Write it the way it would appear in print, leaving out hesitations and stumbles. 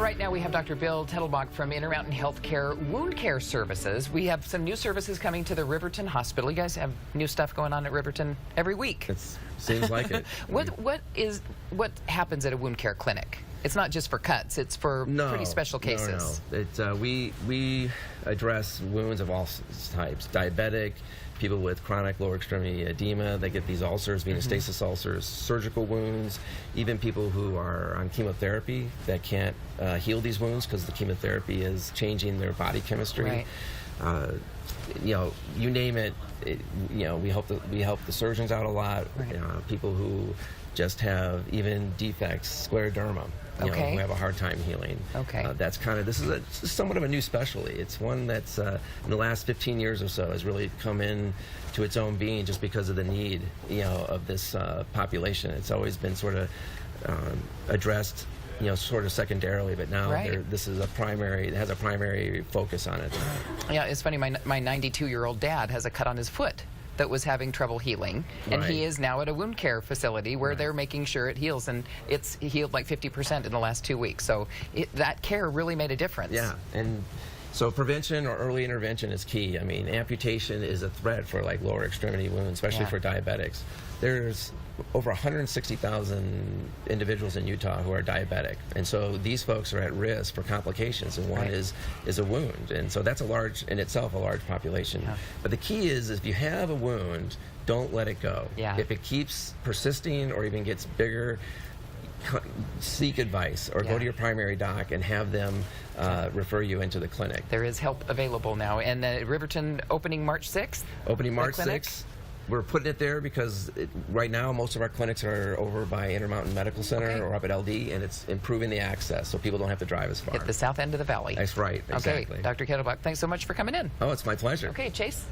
Right now we have Dr. Bill Tettelbach from Intermountain Healthcare Wound Care Services. We have some new services coming to the Riverton Hospital. You guys have new stuff going on at Riverton every week. It seems like it. What happens at a wound care clinic? It's not just for cuts, it's for pretty special cases. No. We address wounds of all types. Diabetic, people with chronic lower extremity edema, they get these ulcers, venous stasis ulcers, surgical wounds, even people who are on chemotherapy that can't heal these wounds because the chemotherapy is changing their body chemistry. Right. You name it, we help the surgeons out a lot. Right. People who just have even defects, scleroderma, who have a hard time healing. Okay. This is somewhat of a new specialty. It's one that's in the last 15 years or so has really come in to its own being just because of the need, of this population. It's always been sort of addressed, sort of secondarily, but now this is it has a primary focus on it. Yeah, it's funny, my 92-year-old dad has a cut on his foot that was having trouble healing, and he is now at a wound care facility where they're making sure it heals, and it's healed like 50% in the last 2 weeks. So that care really made a difference. Yeah, and so prevention or early intervention is key. I mean, amputation is a threat for like lower extremity wounds, especially for diabetics. There's over 160,000 individuals in Utah who are diabetic, and so these folks are at risk for complications, and one is a wound, and so that's a large population. Yeah. But the key is if you have a wound, don't let it go. Yeah. If it keeps persisting or even gets bigger, seek advice or go to your primary doc and have them refer you into the clinic. There is help available now, and Riverton opening March 6th? Opening March 6th. We're putting it there because right now most of our clinics are over by Intermountain Medical Center or up at LD, and it's improving the access so people don't have to drive as far. At the south end of the valley. That's right, exactly. Okay, Dr. Tettelbach, thanks so much for coming in. Oh, it's my pleasure. Okay, Chase.